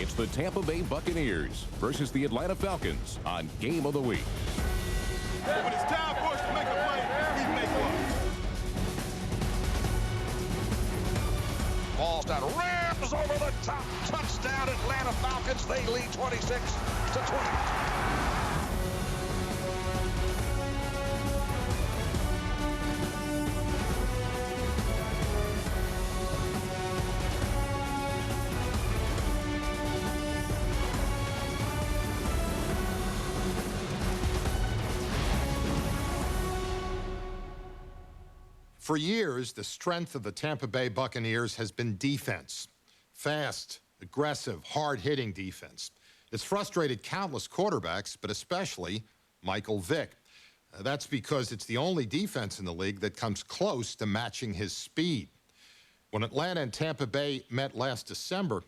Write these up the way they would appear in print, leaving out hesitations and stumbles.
It's the Tampa Bay Buccaneers versus the Atlanta Falcons on Game of the Week. When it's time for us to make a play, we make one. Ball's down, rams over the top, touchdown Atlanta Falcons. They lead 26-20. For years, the strength of the Tampa Bay Buccaneers has been defense. Fast, aggressive, hard-hitting defense. It's frustrated countless quarterbacks, but especially Michael Vick. That's because it's the only defense in the league that comes close to matching his speed. When Atlanta and Tampa Bay met last December,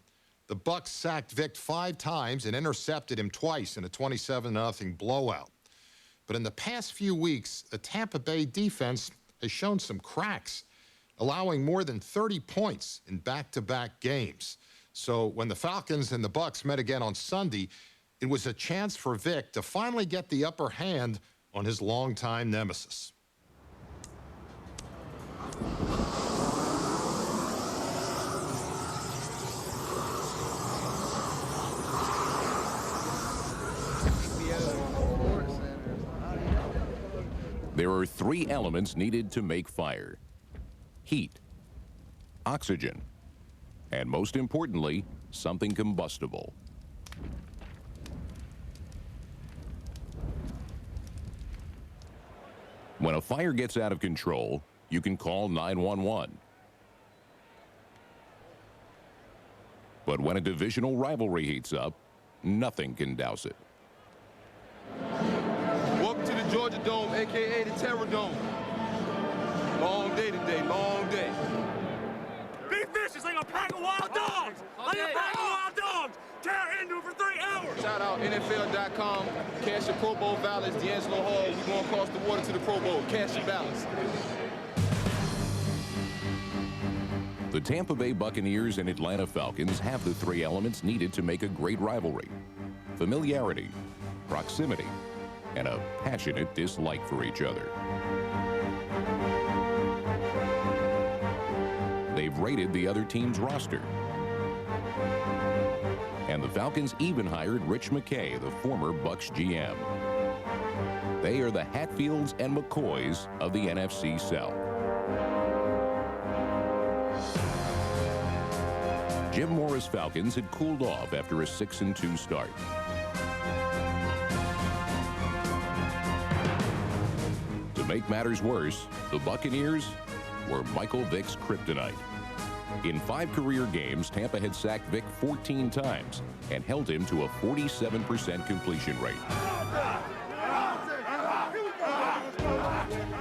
the Bucs sacked Vick 5 times and intercepted him twice in a 27-0 blowout. But in the past few weeks, the Tampa Bay defense has shown some cracks, allowing more than 30 points in back-to-back games. So when the Falcons and the Bucs met again on Sunday, it was a chance for Vick to finally get the upper hand on his longtime nemesis. There are 3 elements needed to make fire: heat, oxygen, and most importantly, something combustible. When a fire gets out of control, you can call 911. But when a divisional rivalry heats up, nothing can douse it. Welcome to the Georgia Dome, a.k.a. the Terror Dome. Long day today, long day. Be vicious like a pack of wild dogs! Like a pack of wild dogs! Tear into it for 3 hours! Shout out NFL.com. Cash your Pro Bowl ballots. D'Angelo Hall, we going across the water to the Pro Bowl. Cash your ballots. The Tampa Bay Buccaneers and Atlanta Falcons have the 3 elements needed to make a great rivalry: familiarity, proximity, and a passionate dislike for each other. They've raided the other team's roster. And the Falcons even hired Rich McKay, the former Bucs GM. They are the Hatfields and McCoys of the NFC South. Jim Mora's Falcons had cooled off after a 6-2 start. To make matters worse, the Buccaneers were Michael Vick's kryptonite. In 5 career games, Tampa had sacked Vick 14 times and held him to a 47% completion rate.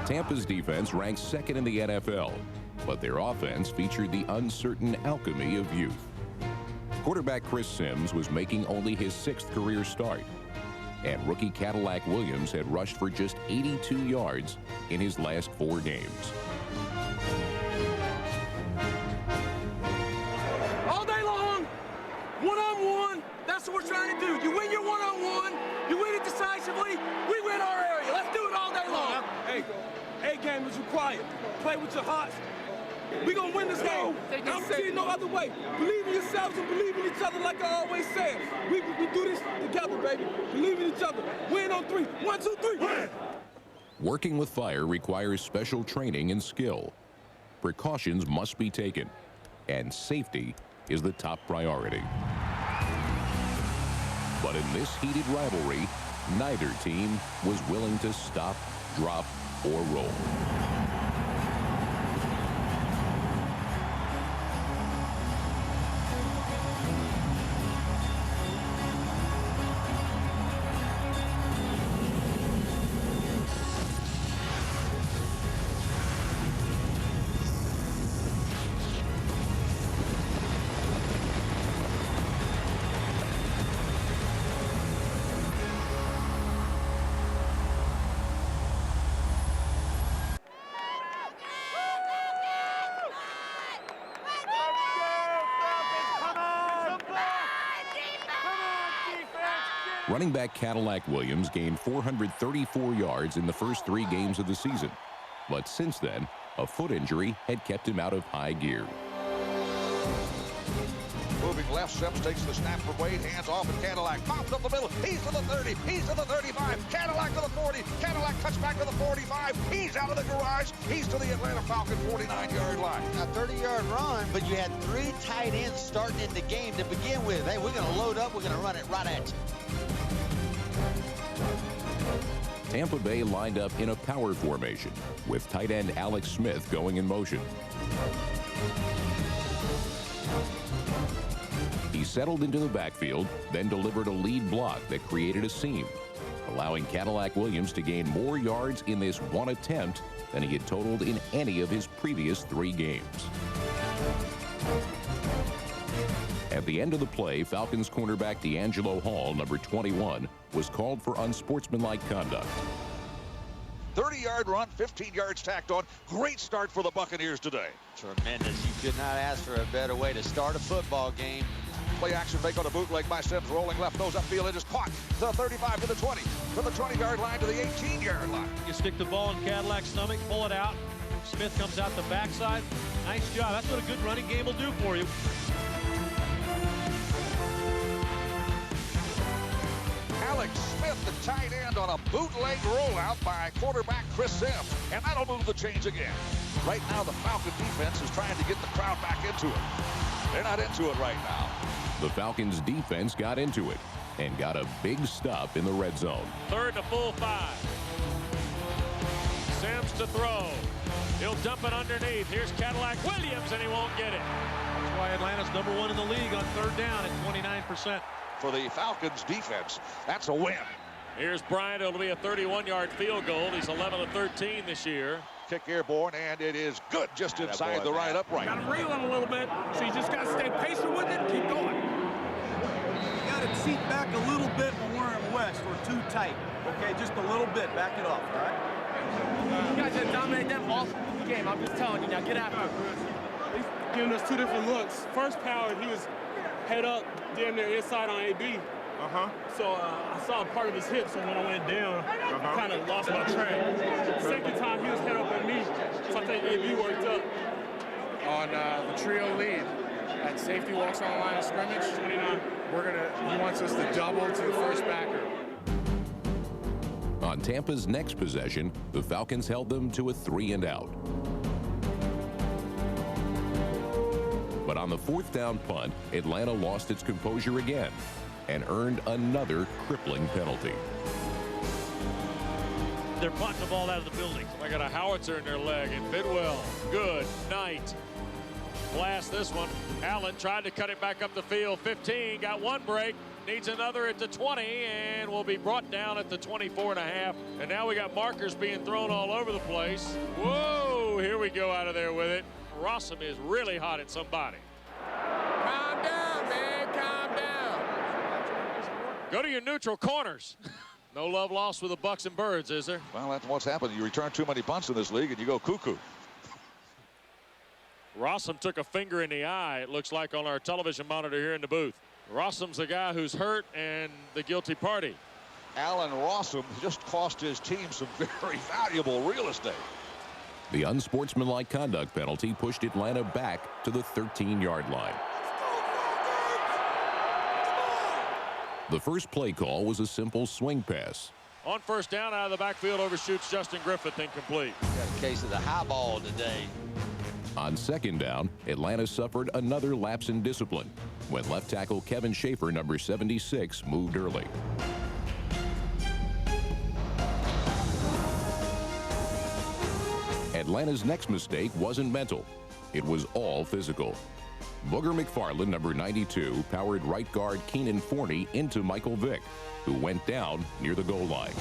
Tampa's defense ranks 2nd in the NFL, but their offense featured the uncertain alchemy of youth. Quarterback Chris Sims was making only his 6th career start, and rookie Cadillac Williams had rushed for just 82 yards in his last 4 games. All day long, one-on-one, that's what we're trying to do. You win your one-on-one, you win it decisively, we win our area. Let's do it all day long. Hey, A-game is required. Play with your hearts. We're going to win this game. I don't see it no other way. Believe in yourselves and believe in each other like I always said. We do this together, baby. Believe in each other. Win on 3. 1, 2, 3. Win! Working with fire requires special training and skill. Precautions must be taken, and safety is the top priority. But in this heated rivalry, neither team was willing to stop, drop, or roll. Running back Cadillac Williams gained 434 yards in the first 3 games of the season. But since then, a foot injury had kept him out of high gear. Moving left, Sims takes the snap from Wade, hands off, and Cadillac pops up the middle. He's to the 30, he's to the 35, Cadillac to the 40, Cadillac cuts back to the 45, he's out of the garage, he's to the Atlanta Falcons 49-yard line. A 30-yard run, but you had 3 tight ends starting in the game to begin with. Hey, we're going to load up, we're going to run it right at you. Tampa Bay lined up in a power formation, with tight end Alex Smith going in motion. He settled into the backfield, then delivered a lead block that created a seam, allowing Cadillac Williams to gain more yards in this one attempt than he had totaled in any of his previous 3 games. At the end of the play, Falcons cornerback D'Angelo Hall, number 21, was called for unsportsmanlike conduct. 30-yard run, 15 yards tacked on. Great start for the Buccaneers today. Tremendous. You could not ask for a better way to start a football game. Play action fake on a bootleg by Sims, rolling left nose upfield. It is caught to the 35, to the 20, to the 20-yard line, to the 18-yard line. You stick the ball in Cadillac's stomach, pull it out. Smith comes out the backside. Nice job. That's what a good running game will do for you. Alex Smith, the tight end, on a bootleg rollout by quarterback Chris Sims. And that'll move the chains again. Right now, the Falcon defense is trying to get the crowd back into it. They're not into it right now. The Falcons' defense got into it and got a big stop in the red zone. 3rd and full 5. Sims to throw. He'll dump it underneath. Here's Cadillac Williams, and he won't get it. That's why Atlanta's #1 in the league on 3rd down at 29%. For the Falcons defense, that's a win. Here's Bryant. It'll be a 31-yard field goal. He's 11 of 13 this year. Kick airborne, and it is good just inside the right upright. Got to reel him a little bit, so you just got to stay patient with it and keep going. You got to seat back a little bit when we're in West. We're too tight. Okay, just a little bit. Back it off, all right? You guys just dominate them all game. I'm just telling you now, get after it. He's giving us 2 different looks. First power, he was head up, damn near inside on AB. So I saw part of his hip, so when I went down, I kind of lost my track. Second time, he was head up on me, so I think AB worked up. On the trio lead, at safety walks on the line of scrimmage, 29. He wants us to double to the first backer. On Tampa's next possession, the Falcons held them to a 3-and-out. But on the 4th down punt, Atlanta lost its composure again and earned another crippling penalty. They're punting the ball out of the building. They got a howitzer in their leg, and Bidwell, good night. Blast this one. Allen tried to cut it back up the field. 15, got 1 break, needs another at the 20, and will be brought down at the 24.5. And now we got markers being thrown all over the place. Whoa, here we go out of there with it. Rossum is really hot at somebody. Calm down, man, calm down. Go to your neutral corners. No love lost with the Bucks and Birds, is there? Well, that's what's happened. You return too many punts in this league, and you go cuckoo. Rossum took a finger in the eye, it looks like, on our television monitor here in the booth. Rossum's the guy who's hurt and the guilty party. Alan Rossum just cost his team some very valuable real estate. The unsportsmanlike conduct penalty pushed Atlanta back to the 13-yard line. The first play call was a simple swing pass. On 1st down, out of the backfield, overshoots Justin Griffith, incomplete. Got a case of the high ball today. On 2nd down, Atlanta suffered another lapse in discipline when left tackle Kevin Schaefer, number 76, moved early. Atlanta's next mistake wasn't mental. It was all physical. Booger McFarland, number 92, powered right guard Keenan Forney into Michael Vick, who went down near the goal line.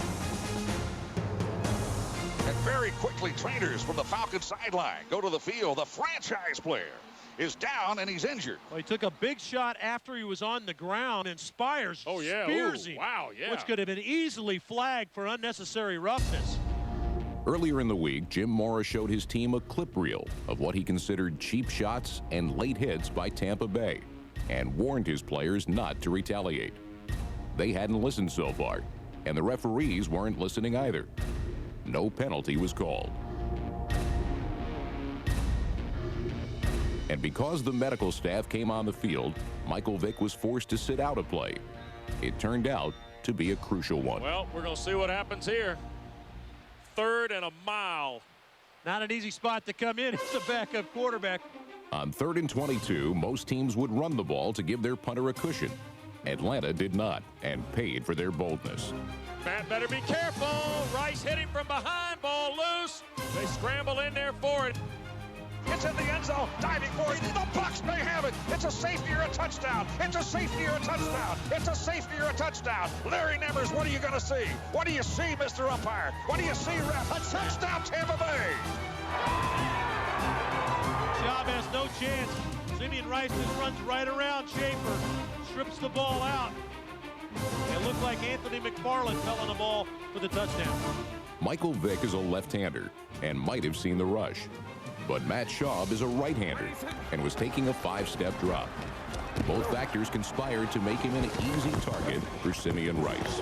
And very quickly, trainers from the Falcons sideline go to the field. The franchise player is down, and he's injured. Well, he took a big shot after he was on the ground, and Spires spears him. Wow, yeah. Which could have been easily flagged for unnecessary roughness. Earlier in the week, Jim Mora showed his team a clip reel of what he considered cheap shots and late hits by Tampa Bay and warned his players not to retaliate. they hadn't listened so far, and the referees weren't listening either. No penalty was called. And because the medical staff came on the field, Michael Vick was forced to sit out a play. It turned out to be a crucial one. Well, we're going to see what happens here. 3rd and a mile. Not an easy spot to come in. It's a backup quarterback. On 3rd and 22, most teams would run the ball to give their punter a cushion. Atlanta did not, and paid for their boldness. Matt better be careful. Rice hit him from behind, ball loose. They scramble in there for it. It's in the end zone, diving for it. The Bucs may have it. It's a safety or a touchdown. It's a safety or a touchdown. It's a safety or a touchdown. Larry Nemmers, what are you going to see? What do you see, Mr. Umpire? What do you see, ref? A touchdown, Tampa Bay. Job has no chance. Simeon Rice just runs right around Schaefer, strips the ball out. It looked like Anthony McFarland fell on the ball for the touchdown. Michael Vick is a left-hander and might have seen the rush. But Matt Schaub is a right-hander and was taking a 5-step drop. Both factors conspired to make him an easy target for Simeon Rice.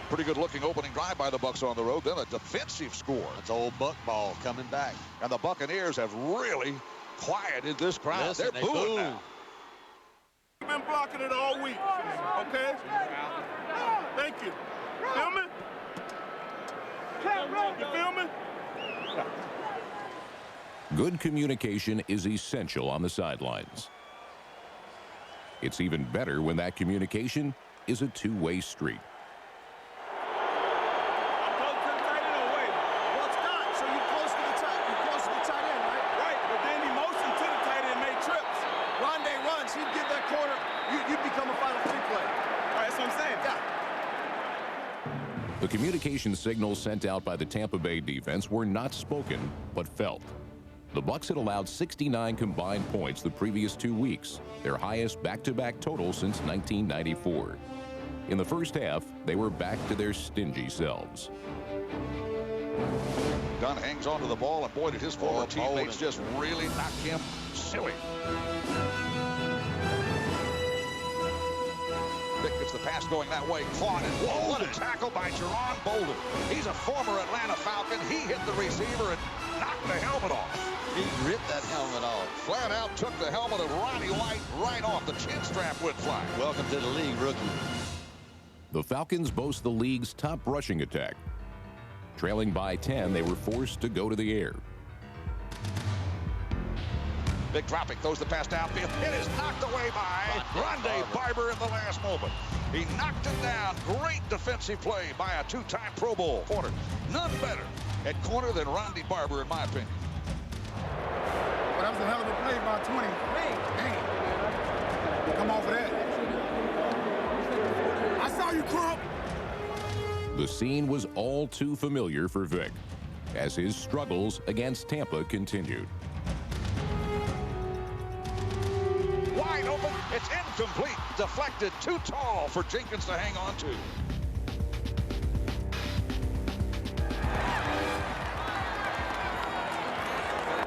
Pretty good looking opening drive by the Bucs on the road. Then a defensive score. It's old Buck ball coming back. And the Buccaneers have really quieted this crowd. Listen, They're booing now. We've been blocking it all week, okay? Thank you. Feel me? You feel me? Good communication is essential on the sidelines. It's even better when that communication is a two-way street. The communication signals sent out by the Tampa Bay defense were not spoken, but felt. The Bucs had allowed 69 combined points the previous 2 weeks, their highest back-to-back total since 1994. In the first half, they were back to their stingy selves. Dunn hangs onto the ball, and boy, did his former teammates just really knock him silly. Vick gets the pass going that way. Caught and whoa, what a tackle by Jerron Bolden. He's a former Atlanta Falcon. He hit the receiver and knocked the helmet off. He ripped that helmet off. Flat out took the helmet of Ronnie White right off. The chin strap went flying. Welcome to the league, rookie. The Falcons boast the league's top rushing attack. Trailing by 10, they were forced to go to the air. Big dropping, throws the pass downfield. It is knocked away by Rondé Barber in the last moment. He knocked it down. Great defensive play by a two-time Pro Bowl corner. None better at corner than Rondé Barber, in my opinion. Well, that was a hell of a play by 20. Dang. Come off of that. I saw you, Crump. The scene was all too familiar for Vick as his struggles against Tampa continued. Wide open, it's incomplete. Deflected, too tall for Jenkins to hang on to.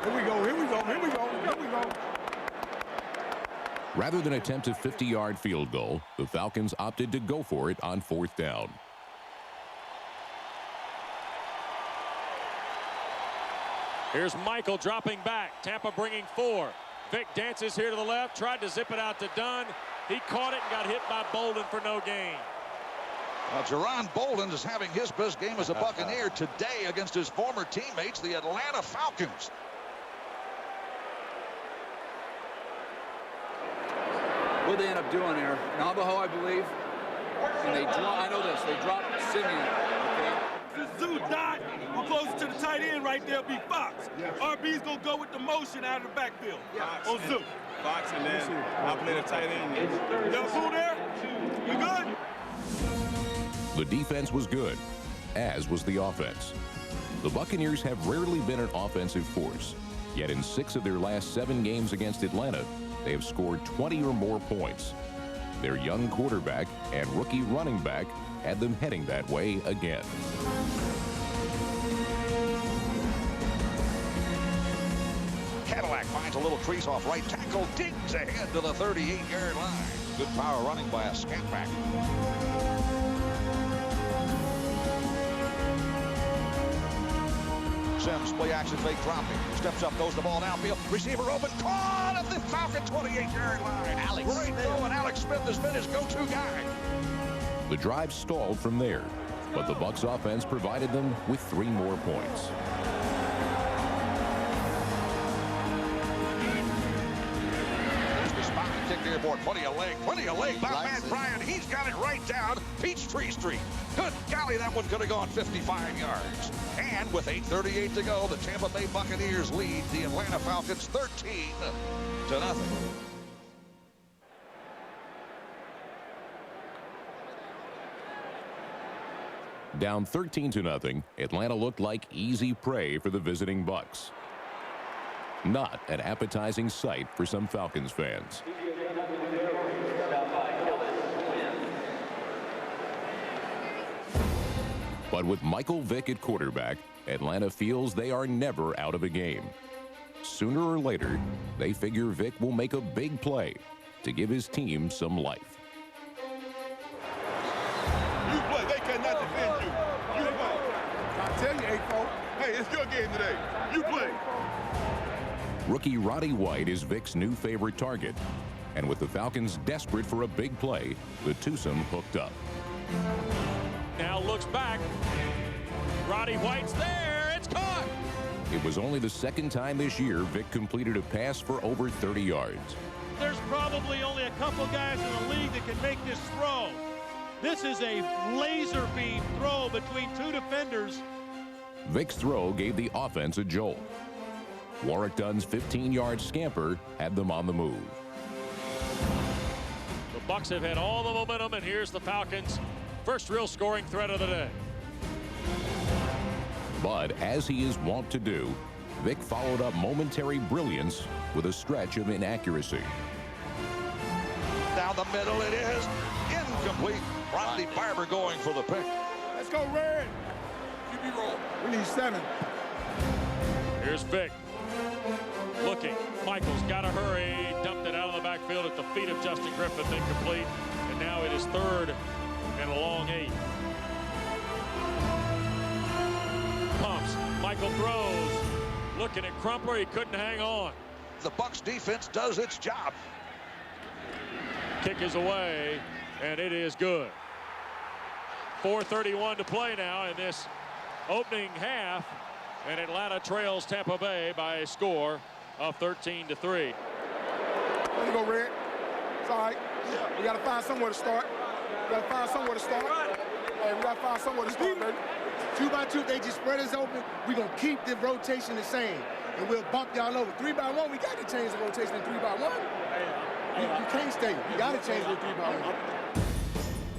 Here we go, here we go, here we go, here we go. Rather than attempt a 50-yard field goal, the Falcons opted to go for it on 4th down. Here's Michael dropping back. Tampa bringing 4. Vick dances here to the left, tried to zip it out to Dunn. He caught it and got hit by Bolden for no gain. Jerron Bolden is having his best game as a Buccaneer today against his former teammates, the Atlanta Falcons. What they end up doing there, Navajo, I believe, and they drop, I know this, they dropped Simeon, okay? Zoo dot, we're closer to the tight end right there, be Fox. RB's gonna go with the motion out of the backfield. On Zoo. Fox, and then I'll play the tight end. Y'all cool there? You good? The defense was good, as was the offense. The Buccaneers have rarely been an offensive force, yet in 6 of their last 7 games against Atlanta, they have scored 20 or more points. Their young quarterback and rookie running back had them heading that way again. Cadillac finds a little crease off right tackle, digs ahead to the 38-yard line. Good power running by a scatback. Sims, play action fake dropping. Steps up, goes the ball downfield. Receiver open, caught at the Falcon 28-yard line. Great throw, and Alex Smith has been his go-to guy. The drive stalled from there, but the Bucs offense provided them with 3 more points. Kick to your board. Plenty of leg by Matt Bryant. He's got it right down Peachtree Street. Good golly, that one could have gone 55 yards. And with 8:38 to go, the Tampa Bay Buccaneers lead the Atlanta Falcons 13-0. Down 13-0, Atlanta looked like easy prey for the visiting Bucs. Not an appetizing sight for some Falcons fans. But with Michael Vick at quarterback, Atlanta feels they are never out of a game. Sooner or later, they figure Vick will make a big play to give his team some life. You play. They cannot defend you. You play. I tell you, A-Fo, hey, it's your game today. You play. Rookie Roddy White is Vick's new favorite target. And with the Falcons desperate for a big play, the twosome hooked up. Now looks back. Roddy White's there. It's caught. It was only the second time this year Vick completed a pass for over 30 yards. There's probably only a couple guys in the league that can make this throw. This is a laser beam throw between 2 defenders. Vick's throw gave the offense a jolt. Warrick Dunn's 15-yard scamper had them on the move. The Bucs have had all the momentum, and here's the Falcons' first real scoring threat of the day. But as he is wont to do, Vick followed up momentary brilliance with a stretch of inaccuracy. Down the middle it is. Incomplete. Rodney Barber going for the pick. Let's go, Red. QB roll. We need 7. Here's Vick. Looking. Michael's got to hurry. Dumped it out of the backfield at the feet of Justin Griffith. Incomplete. And now it is 3rd and a long 8. Pumps. Michael throws. Looking at Crumpler. He couldn't hang on. The Bucs defense does its job. Kick is away, and it is good. 4:31 to play now in this opening half, and Atlanta trails Tampa Bay by a score of 13-3. Let's go, Red. It's all right. We got to find somewhere to start. Hey, we got to find somewhere to start, baby. 2 by 2, they just spread us open. We're going to keep the rotation the same, and we'll bump y'all over. 3 by 1, we got to change the rotation to 3 by 1. You can't stay. You got to change the 3 by 1.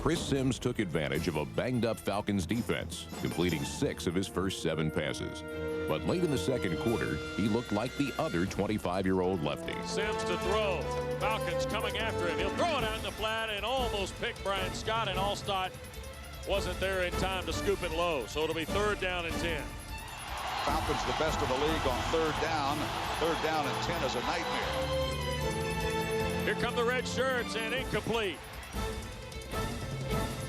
Chris Sims took advantage of a banged-up Falcons defense, completing 6 of his first 7 passes. But late in the second quarter, he looked like the other 25-year-old lefty. Sims to throw. Falcons coming after him. He'll throw it out in the flat and almost pick Brian Scott, and Allstott wasn't there in time to scoop it low. So it'll be 3rd down and 10. Falcons the best of the league on 3rd down. 3rd down and 10 is a nightmare. Here come the red shirts, and incomplete.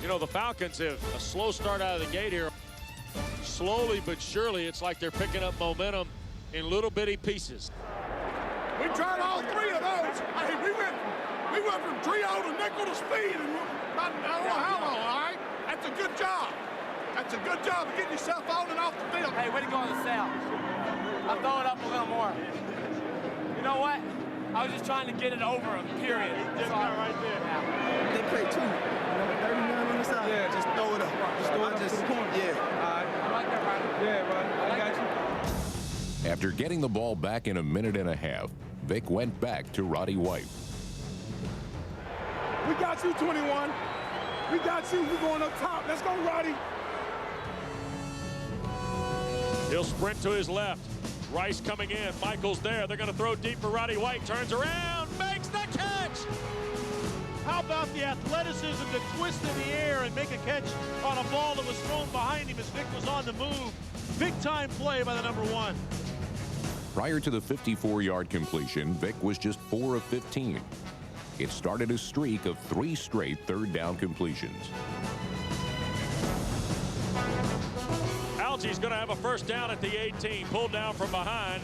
You know, the Falcons have a slow start out of the gate here. Slowly but surely, it's like they're picking up momentum in little bitty pieces. We tried all 3 of those. Hey, we went from trio to nickel to speed in I don't know how long, all right? That's a good job. That's a good job of getting yourself on and off the field. Hey, way to go on the sale. I'll throw it up a little more. You know what? I was just trying to get it over him, period. Just got right there. Yeah. They play 2. 39 on the side. Yeah, just throw it up. Just throw it up to the corner. Yeah. All right. I like that, Ryan. Yeah, Ryan. I got you. After getting the ball back in a minute and a half, Vick went back to Roddy White. We got you, 21. We got you. We're going up top. Let's go, Roddy. He'll sprint to his left. Rice coming in. Michael's there. They're going to throw deep for Roddy White. Turns around. Makes the catch. How about the athleticism to twist in the air and make a catch on a ball that was thrown behind him as Vick was on the move. Big time play by the number 1. Prior to the 54-yard completion, Vick was just 4 of 15. It started a streak of 3 straight third down completions. Algie's going to have a first down at the 18, pulled down from behind.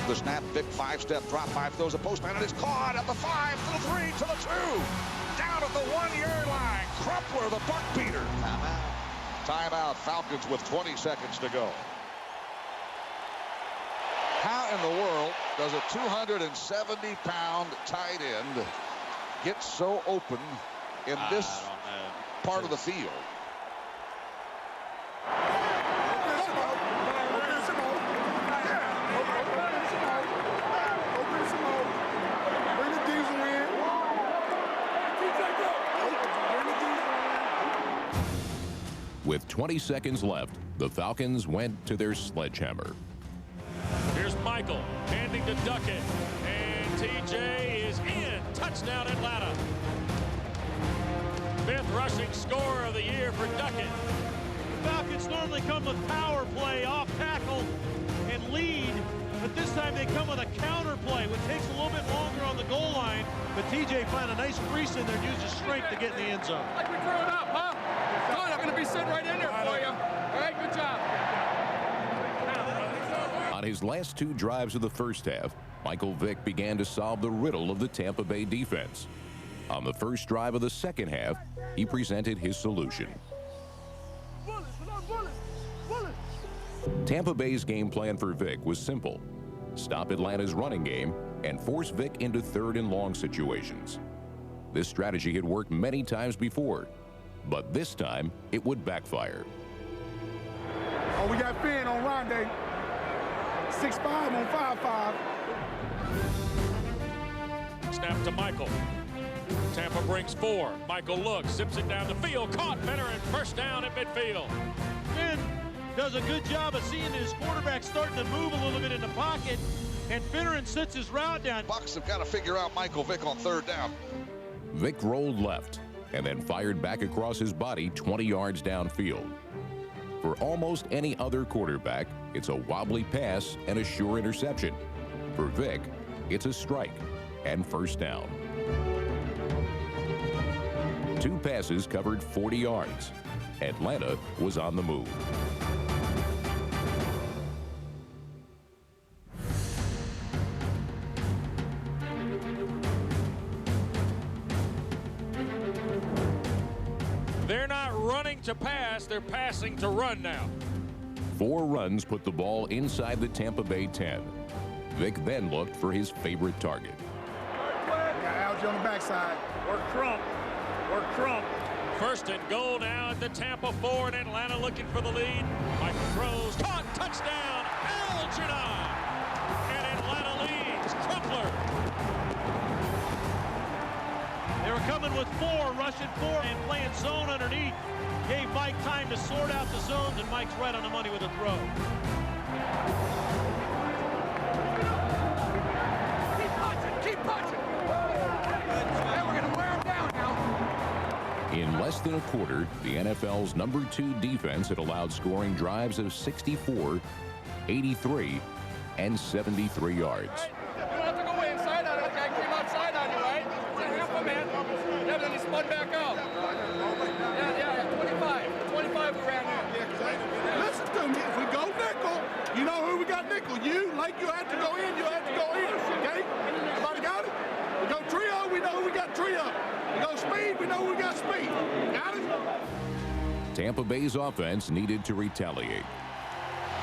The snap, Vick 5-step drop, 5 throws a postman, and it's caught at the 5, to the 3, to the 2. Down at the 1-yard line. Crumpler, the buck beater. Timeout, Falcons with 20 seconds to go. How in the world does a 270-pound tight end get so open in this part of the field? With 20 seconds left, the Falcons went to their sledgehammer. Here's Michael handing to Duckett, and TJ is in. Touchdown, Atlanta. 5th rushing score of the year for Duckett. The Falcons normally come with power play, off tackle, and lead, but this time they come with a counter play, which takes a little bit longer on the goal line, but TJ found a nice crease in there and used his strength to get in the end zone. Like we threw it up, huh? Good, I'm going to be sitting right in there for you. All right, good job. On his last 2 drives of the first half, Michael Vick began to solve the riddle of the Tampa Bay defense. On the first drive of the second half, he presented his solution. Tampa Bay's game plan for Vick was simple: stop Atlanta's running game and force Vick into 3rd and long situations. This strategy had worked many times before, but this time it would backfire. Oh, we got Finn on Rondé. 6'5" on 5'5". Snap to Michael. Tampa brings 4. Michael looks, zips it down the field, caught better, and first down at midfield. Finn does a good job of seeing his quarterback starting to move a little bit in the pocket, and Finneran sits his route down. Bucs have got to figure out Michael Vick on 3rd down. Vick rolled left and then fired back across his body 20 yards downfield. For almost any other quarterback, it's a wobbly pass and a sure interception. For Vick, it's a strike and first down. 2 passes covered 40 yards. Atlanta was on the move. They're not running to pass, they're passing to run now. 4 runs put the ball inside the Tampa Bay 10. Vick then looked for his favorite target. Got Algie on the backside. Work Crump. Work Crump. 1st and goal now at the Tampa 4, and Atlanta looking for the lead. Michael throws, caught, touchdown, Algernon! And Atlanta leads, Crumpler. They were coming with 4, rushing 4, and playing zone underneath. Gave Mike time to sort out the zones, and Mike's right on the money with a throw. Keep punching. Hey, we're going to wear him down now. In less than a quarter, the NFL's number 2 defense had allowed scoring drives of 64, 83, and 73 yards. You don't have to go inside on it. Okay, came outside on you, right? It's a half a man. Yeah, then he spun back out. Yeah, 25. 25 we ran there. Listen to me. If we go nickel, you know who we got nickel? You. Like you had to go in, you had to go in. Okay? Everybody got it? We go trio, we know who we got trio. We go speed, we know who we got speed. Got it? Tampa Bay's offense needed to retaliate.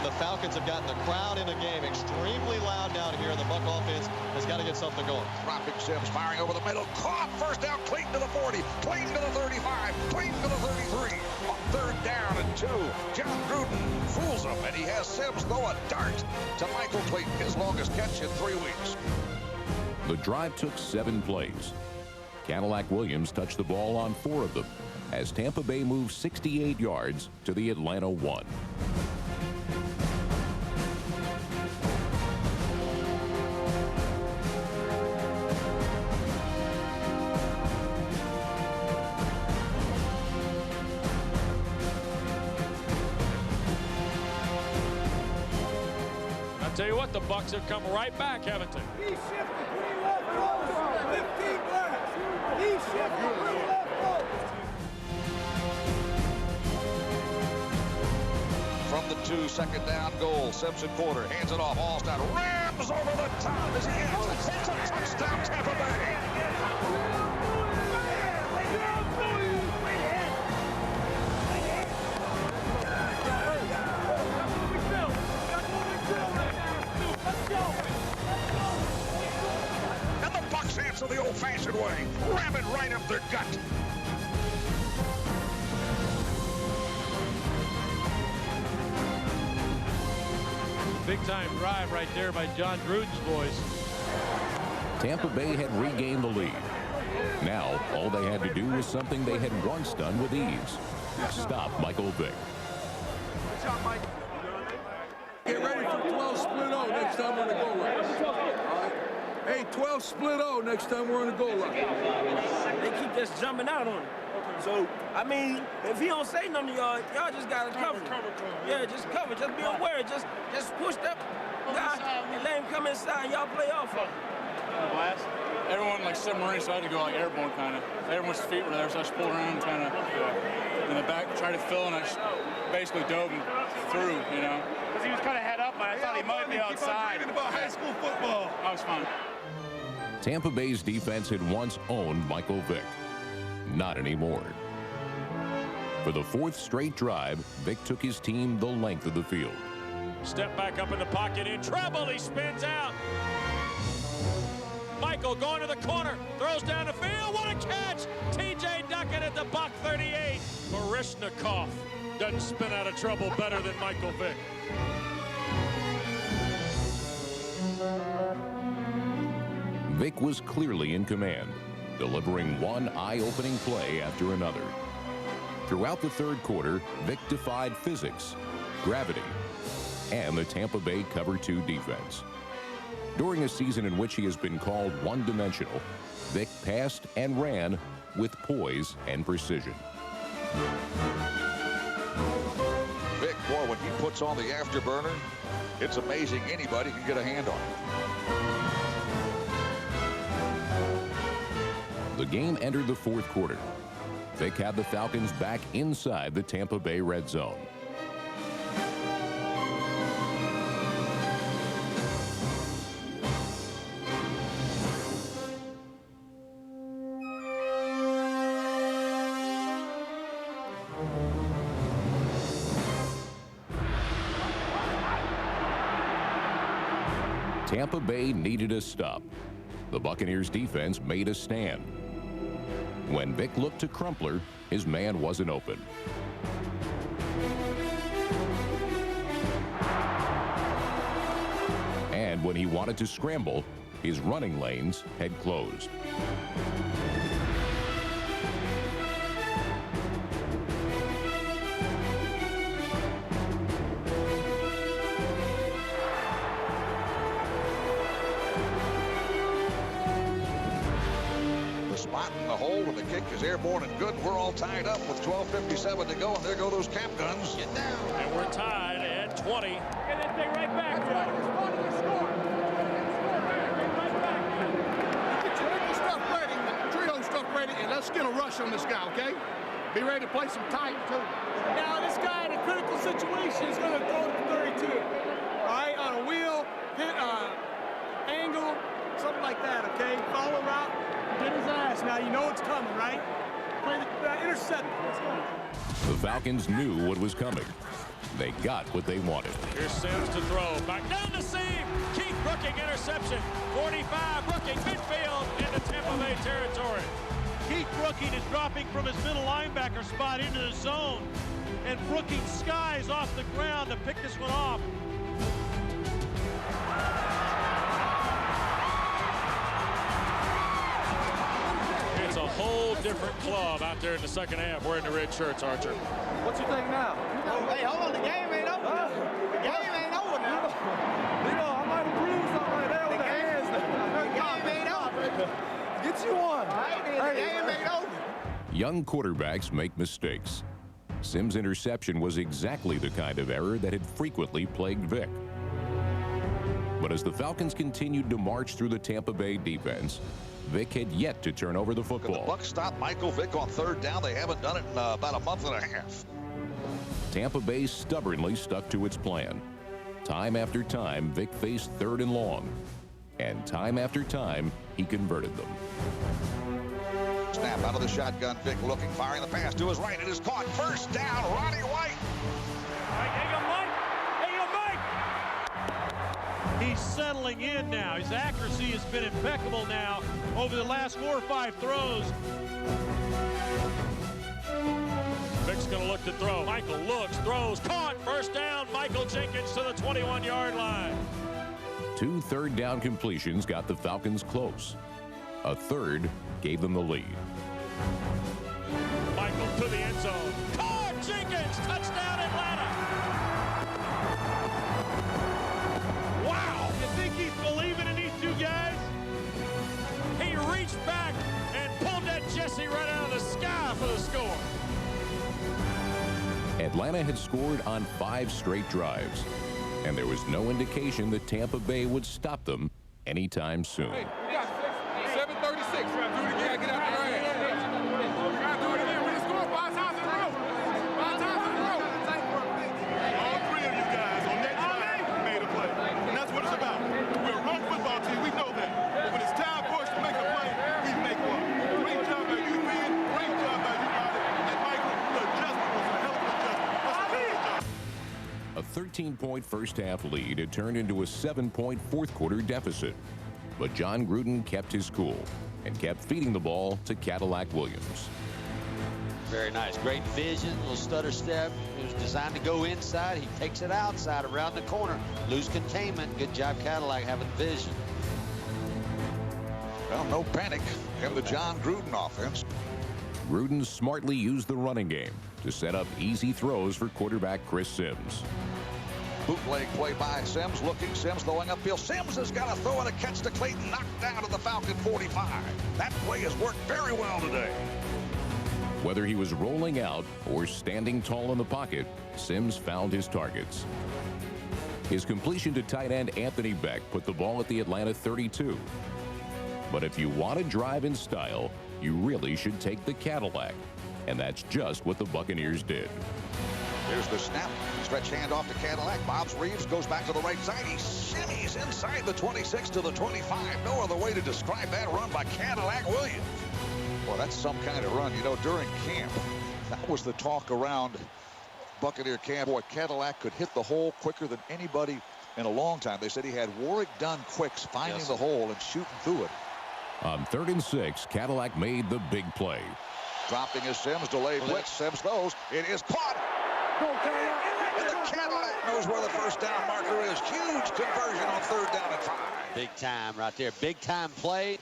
The Falcons have gotten the crowd in the game extremely loud down here, and the Buck offense has got to get something going. Dropping Sims, firing over the middle, caught, first down, Clayton to the 40, Clayton to the 35, Clayton to the 33. On 3rd down and 2, John Gruden fools him, and he has Sims throw a dart to Michael Clayton, his longest catch in 3 weeks. The drive took 7 plays. Cadillac Williams touched the ball on 4 of them as Tampa Bay moved 68 yards to the Atlanta 1. I'll tell you what, the Bucs have come right back, haven't they? He shifted 3 left posts, 15 glass. He shifted 3 left posts. From the 2, second down goal. Simpson quarter, hands it off. Alstott rams over the top as he ends it. It's a touchdown, Tampa Bay. And the Bucs answer the old-fashioned way. Ram it right up their gut. Big-time drive right there by John Gruden's boys. Tampa Bay had regained the lead. Now, all they had to do was something they had once done with ease. Stop Michael Vick. Get ready for 12 split O next time we're on the goal line. All right? Hey, 12 split O next time we're on the goal line. They keep just jumping out on it. So, I mean, if he don't say nothing to y'all, y'all just got to cover. Yeah, just cover. Just be aware. Just push that guy and let him come inside and y'all play off of him. Blast. Everyone, like submarine, so I had to go like airborne kind of. Everyone's feet were there, so I just pulled around kind of in the back, tried to fill, and I just basically dove him through, you know. Because he was kind of head up, but I thought he might be outside. Keep on about high school football. I was fine. Tampa Bay's defense had once owned Michael Vick. Not anymore. For the 4th straight drive, Vick took his team the length of the field. Step back up in the pocket, in trouble, he spins out. Michael going to the corner, throws down the field, what a catch! TJ Duckett at the Buck 38. Barishnikov doesn't spin out of trouble better than Michael Vick. Vick was clearly in command, delivering one eye-opening play after another. Throughout the 3rd quarter, Vick defied physics, gravity, and the Tampa Bay Cover 2 defense. During a season in which he has been called one-dimensional, Vick passed and ran with poise and precision. Vick, boy, when he puts on the afterburner, it's amazing anybody can get a hand on it. The game entered the 4th quarter. Vick had the Falcons back inside the Tampa Bay red zone. Tampa Bay needed a stop. The Buccaneers defense made a stand. When Vick looked to Crumpler, his man wasn't open. And when he wanted to scramble, his running lanes had closed. Kick is airborne and good. We're all tied up with 12:57 to go, and there go those cap guns. Get down. And we're tied at 20. Get that thing right back. Respond to the score. Get your nickel stuff ready, trio stuff ready, and let's get a rush on this guy, okay? Be ready to play some tight, too. Now, this guy in a critical situation is going to throw it to 32. All right, on a wheel, hit, angle, something like that, okay? Follow route. Get his ass. Now you know it's coming, right? Play the intercept. Let's go. The Falcons knew what was coming. They got what they wanted. Here's Sims to throw. Back down the seam. Keith Brooking interception. 45. Brooking midfield into Tampa Bay territory. Keith Brooking is dropping from his middle linebacker spot into the zone. And Brooking skies off the ground to pick this one off. It's a whole different club out there in the second half wearing the red shirts, Archer. What you think now? Hey, hold on. The game ain't over. The game ain't over now. You know, I might have bruised something right there with the hands. The game ain't over. Get you one. The game ain't over. Young quarterbacks make mistakes. Sims' interception was exactly the kind of error that had frequently plagued Vick. But as the Falcons continued to march through the Tampa Bay defense, Vick had yet to turn over the football. The Bucs stopped Michael Vick on third down. They haven't done it in about a month and a half. Tampa Bay stubbornly stuck to its plan. Time after time, Vick faced third and long. And time after time, he converted them. Snap out of the shotgun. Vick looking, firing the pass to his right. It is caught. First down, Roddy White. He's settling in now. His accuracy has been impeccable now over the last 4 or 5 throws. Vick's going to look to throw. Michael looks, throws, caught, first down. Michael Jenkins to the 21-yard line. 2 third-down completions got the Falcons close. A third gave them the lead. Michael to the end zone. Caught, Jenkins, touchdown Atlanta. Wow! You think he's believing in these two guys? He reached back and pulled that Jesse right out of the sky for the score. Atlanta had scored on 5 straight drives, and there was no indication that Tampa Bay would stop them anytime soon. Hey, we got 7:36. We're going to do it again. Get out there. We're going to do it again. We just scored 5 times in a row. 5 times in a row. All 3 of you guys on that drive made a play. And that's what it's about. We're a run football team. We know that. But when it's time for us to make a play, we make one. Great job by you, man. Great job by you, Bobby. And Michael, the adjustment was a hell of an adjustment. That's a hell of a job. A 13-point first-half lead had turned into a 7-point fourth-quarter deficit. But John Gruden kept his cool and kept feeding the ball to Cadillac Williams. Very nice. Great vision, little stutter step. It was designed to go inside. He takes it outside around the corner. Lose containment. Good job, Cadillac, having vision. Well, no panic in the John Gruden offense. Gruden smartly used the running game to set up easy throws for quarterback Chris Sims. Bootleg play by Sims, looking, Sims throwing upfield. Sims has got a throw and a catch to Clayton, knocked down to the Falcon 45. That play has worked very well today. Whether he was rolling out or standing tall in the pocket, Sims found his targets. His completion to tight end Anthony Vick put the ball at the Atlanta 32. But if you want to drive in style, you really should take the Cadillac. And that's just what the Buccaneers did. Here's the snap. Stretch hand off to Cadillac. Bobs Reeves goes back to the right side. He shimmies inside the 26 to the 25. No other way to describe that run by Cadillac Williams. Well, that's some kind of run. You know, during camp, that was the talk around Buccaneer camp. Boy, Cadillac could hit the hole quicker than anybody in a long time. They said he had Warwick Dunn quicks finding the hole and shooting through it. On 3rd and 6, Cadillac made the big play. Dropping his Sims, delayed blitz. Sims throws. It is caught. And the Cadillac knows where the first down marker is. Huge conversion on 3rd down and 5. Big time right there. Big time play.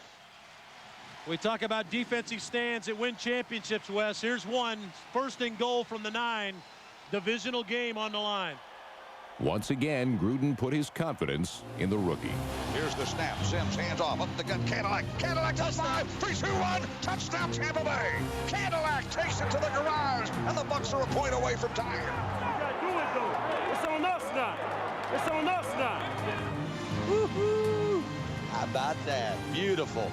We talk about defensive stands that win championships, Wes. Here's one. 1st and goal from the 9. Divisional game on the line. Once again, Gruden put his confidence in the rookie. Here's the snap. Sims hands off. Up the gun. Cadillac. Cadillac to 5. 3, 2, 1. Touchdown Tampa Bay. Cadillac takes it to the garage. And the Bucs are a point away from tying. Do it, though. It's on us now. It's on us now. Woo-hoo. How about that? Beautiful.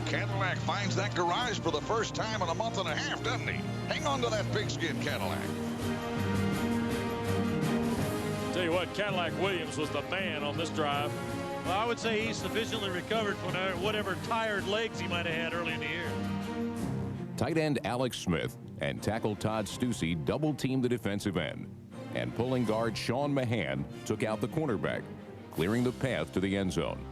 Cadillac finds that garage for the first time in a month and a half, doesn't he? Hang on to that pigskin, Cadillac. Tell you what, Cadillac Williams was the man on this drive. Well, I would say he's sufficiently recovered from whatever tired legs he might have had early in the year. Tight end Alex Smith and tackle Todd Stussy double-teamed the defensive end, and pulling guard Sean Mahan took out the cornerback, clearing the path to the end zone.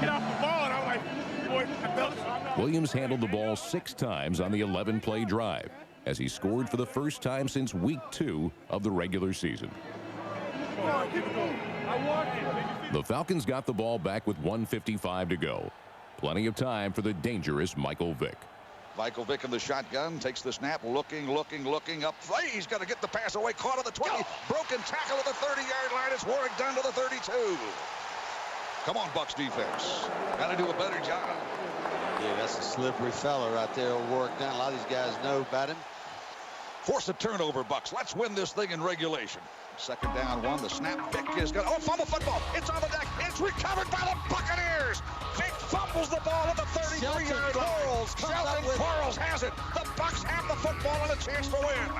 Get off the ball, and I'm like, boy, I felt it. Williams handled the ball 6 times on the 11-play drive, as he scored for the first time since week 2 of the regular season. The Falcons got the ball back with 1:55 to go. Plenty of time for the dangerous Michael Vick. Michael Vick in the shotgun, takes the snap, looking up. He's got to get the pass away, caught at the 20. Broken tackle at the 30-yard line. It's Warwick Dunn to the 32. Come on, Bucs defense. Got to do a better job. Yeah, that's a slippery fella right there, Warwick Dunn. A lot of these guys know about him. Force a turnover, Bucs. Let's win this thing in regulation. Second down, 1. The snap. Vick is going to, fumble football. It's on the deck. It's recovered by the Buccaneers. Vick fumbles the ball at the 33-yard line. Shelton Quarles has it. The Bucs have the football and a chance to win.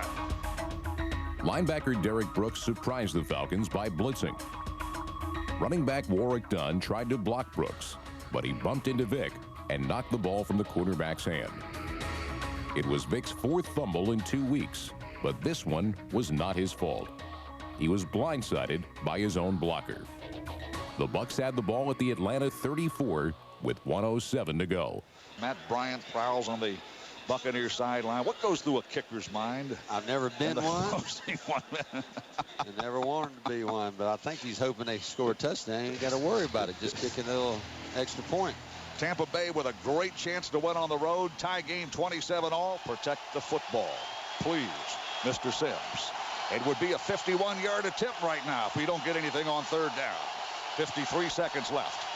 Linebacker Derek Brooks surprised the Falcons by blitzing. Running back Warwick Dunn tried to block Brooks, but he bumped into Vick and knocked the ball from the quarterback's hand. It was Vick's 4th fumble in 2 weeks, but this one was not his fault. He was blindsided by his own blocker. The Bucs had the ball at the Atlanta 34 with 1:07 to go. Matt Bryant prowls on the Buccaneers sideline. What goes through a kicker's mind? I've never been one. I never wanted to be one, but I think he's hoping they score a touchdown. You ain't got to worry about it. Just kicking a little extra point. Tampa Bay with a great chance to win on the road. Tie game 27-all. Protect the football, please, Mr. Sims. It would be a 51-yard attempt right now if we don't get anything on 3rd down. 53 seconds left.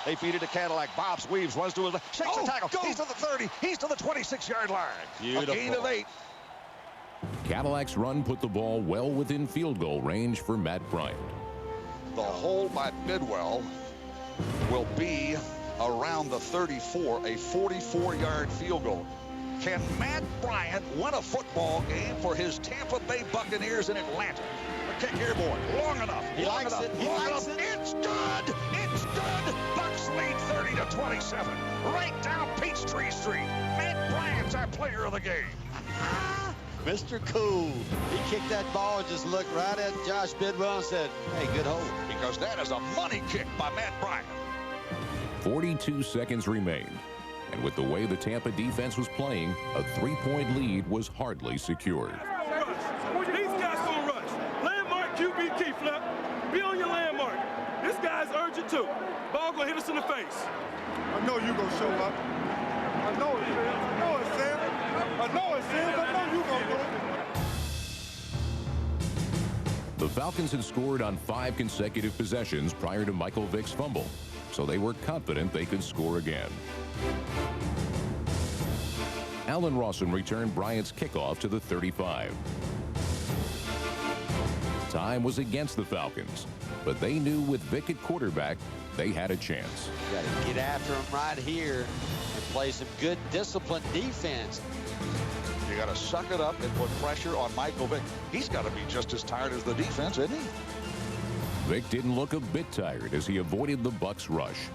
They feed it to Cadillac. Bobs, weaves, runs to his left. Shakes the tackle. He's to the 30. He's to the 26-yard line. Beautiful. A gain of 8. Cadillac's run put the ball well within field goal range for Matt Bryant. The hold by Bidwell will be around the 34, a 44-yard field goal. Can Matt Bryant win a football game for his Tampa Bay Buccaneers in Atlanta? The kick here, boy. Long enough. He likes it. He likes it. It's good. It's good. Bucs lead 30-27. Right down Peachtree Street. Matt Bryant's our player of the game. Mr. Cool. He kicked that ball and just looked right at Josh Bidwell and said, hey, good hold. Because that is a money kick by Matt Bryant. 42 seconds remain. And with the way the Tampa defense was playing, a 3-point lead was hardly secured. These guys gonna rush. Landmark QB key, Flip. Be on your landmark. This guy's urgent too. Ball gonna hit us in the face. I know you gonna show up. I know it, Sam. I know it, Sam. I know it, Sam. I know you gonna do it. The Falcons had scored on 5 consecutive possessions prior to Michael Vick's fumble, so they were confident they could score again. Allen Rawson returned Bryant's kickoff to the 35. Time was against the Falcons, but they knew with Vick at quarterback, they had a chance. You got to get after him right here and play some good disciplined defense. You got to suck it up and put pressure on Michael Vick. He's got to be just as tired as the defense, isn't he? Vick didn't look a bit tired as he avoided the Bucs' rush.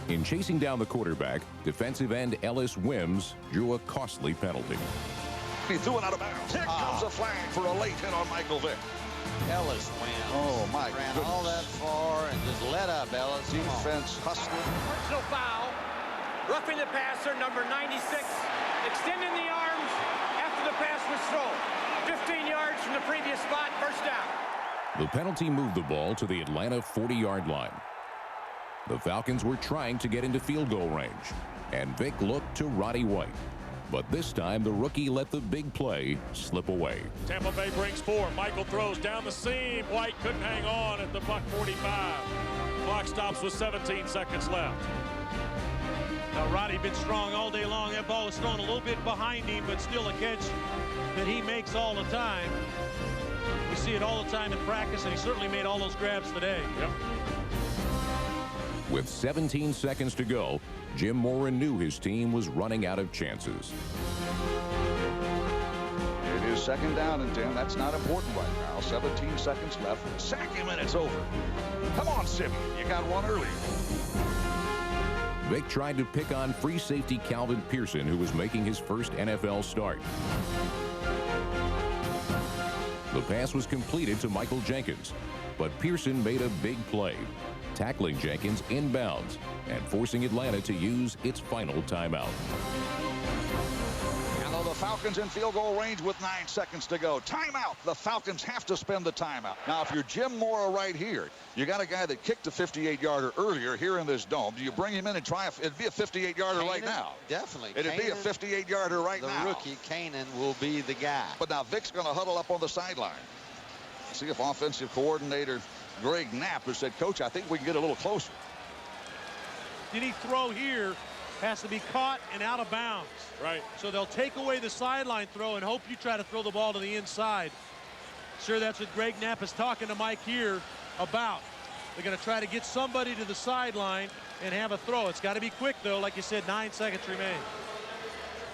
In chasing down the quarterback, defensive end Ellis Wims drew a costly penalty. He threw it out of bounds. Here comes a flag for a late hit on Michael Vick. Ellis Wims. Oh, my Ran goodness. all that far and just let up, Ellis. Defense hustling. Personal foul. Roughing the passer, number 96. Extending the arms after the pass was thrown. 15 yards from the previous spot, first down. The penalty moved the ball to the Atlanta 40-yard line. The Falcons were trying to get into field goal range, and Vick looked to Roddy White. But this time, the rookie let the big play slip away. Tampa Bay brings 4. Michael throws down the seam. White couldn't hang on at the Buck 45. Clock stops with 17 seconds left. Now, Roddy been strong all day long. That ball was thrown a little bit behind him, but still a catch that he makes all the time. We see it all the time in practice, and he certainly made all those grabs today. Yep. With 17 seconds to go, Jim Mora knew his team was running out of chances. It is second down and 10. That's not important right now. 17 seconds left. Sack him and it's over. Come on, Simeon. You got one earlier. Vick tried to pick on free safety Calvin Pearson, who was making his first NFL start. The pass was completed to Michael Jenkins, but Pearson made a big play, tackling Jenkins inbounds and forcing Atlanta to use its final timeout. Now the Falcons in field goal range with 9 seconds to go. Timeout. The Falcons have to spend the timeout. Now, if you're Jim Mora right here, you got a guy that kicked a 58-yarder earlier here in this dome. Do you bring him in and try? It'd be a 58-yarder right now. Definitely. It'd be a 58-yarder right now. The rookie, Kanan, will be the guy. But now Vick's going to huddle up on the sideline. See if offensive coordinator Greg Knapp has said, Coach, I think we can get a little closer. Any throw here has to be caught and out of bounds. Right. So they'll take away the sideline throw and hope you try to throw the ball to the inside. Sure, that's what Greg Knapp is talking to Mike here about. They're going to try to get somebody to the sideline and have a throw. It's got to be quick, though. Like you said, 9 seconds remain.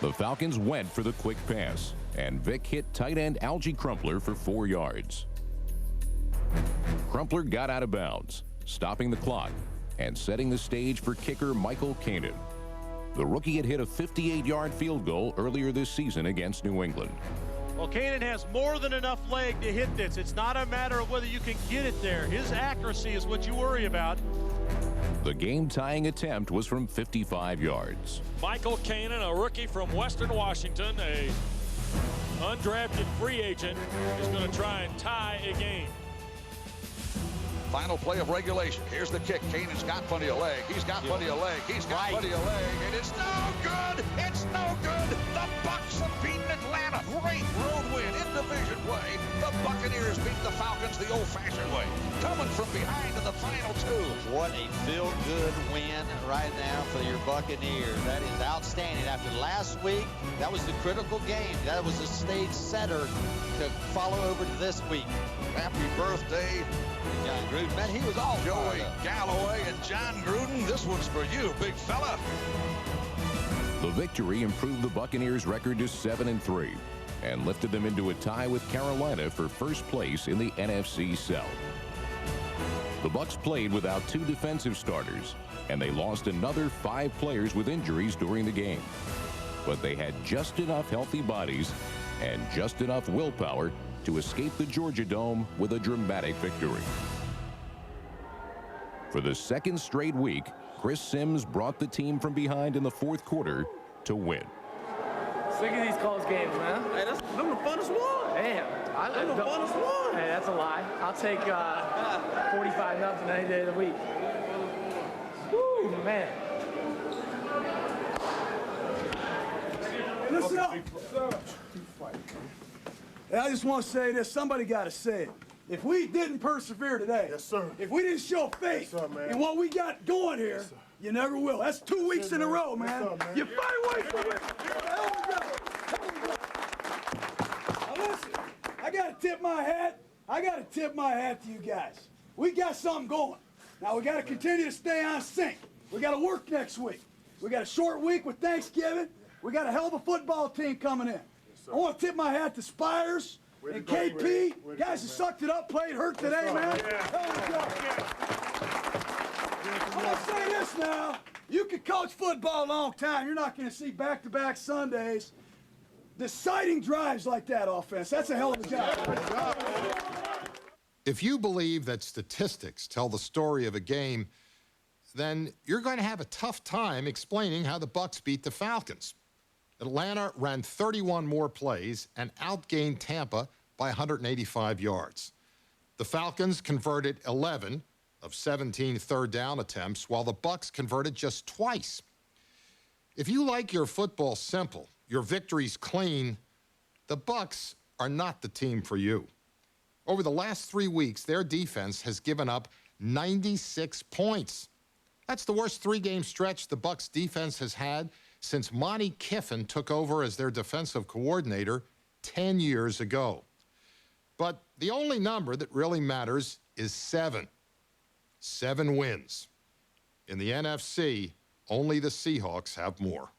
The Falcons went for the quick pass, and Vick hit tight end Algie Crumpler for 4 yards. Crumpler got out of bounds, stopping the clock and setting the stage for kicker Michael Kanan. The rookie had hit a 58-yard field goal earlier this season against New England. Well, Kanan has more than enough leg to hit this. It's not a matter of whether you can get it there. His accuracy is what you worry about. The game-tying attempt was from 55 yards. Michael Kanan, a rookie from Western Washington, a undrafted free agent, is going to try and tie a game. Final play of regulation. Here's the kick. Kanan's got plenty of leg. He's got plenty of leg. He's got plenty of leg. And it's no good. It's no good. The Bucs have beaten Atlanta. Great road win in division play. The Buccaneers beat the Falcons the old-fashioned way, coming from behind in the final 2. What a feel-good win right now for your Buccaneers. That is outstanding. After last week, that was the critical game. That was the stage setter to follow over to this week. Happy birthday, John Gruden. Man, he was all Joey Galloway and John Gruden. This one's for you, big fella. The victory improved the Buccaneers' record to 7-3 and lifted them into a tie with Carolina for first place in the NFC South. The Bucs played without 2 defensive starters, and they lost another 5 players with injuries during the game. But they had just enough healthy bodies and just enough willpower to escape the Georgia Dome with a dramatic victory. For the second straight week, Chris Sims brought the team from behind in the 4th quarter to win. Sick of these close games, man. Hey, that's the funnest one. Damn. That's the funnest one. Hey, that's a lie. I'll take 45-0 any day of the week. Woo, man. Hey, listen up. Hey, I just want to say this. Somebody got to say it. If we didn't persevere today, yes, sir. If we didn't show faith in what we got going here, you never will. That's 2 weeks in a row, man. Yes, sir, man. You fight away from it. Now listen, I got to tip my hat. I got to tip my hat to you guys. We got something going. Now we got to continue to stay on sync. We got to work next week. We got a short week with Thanksgiving. We got a hell of a football team coming in. Yes, I want to tip my hat to Spires and KP. Guys who sucked it up, played hurt today, man. I'm going to say this now. You can coach football a long time. You're not going to see back-to-back Sundays deciding drives like that offense. That's a hell of a job. If you believe that statistics tell the story of a game, then you're going to have a tough time explaining how the Bucs beat the Falcons. Atlanta ran 31 more plays and outgained Tampa by 185 yards. The Falcons converted 11 of 17 third-down attempts, while the Bucs converted just twice. If you like your football simple, your victories clean, the Bucs are not the team for you. Over the last 3 weeks, their defense has given up 96 points. That's the worst 3-game stretch the Bucs defense has had since Monty Kiffin took over as their defensive coordinator 10 years ago. But the only number that really matters is 7. 7 wins. In the NFC, only the Seahawks have more.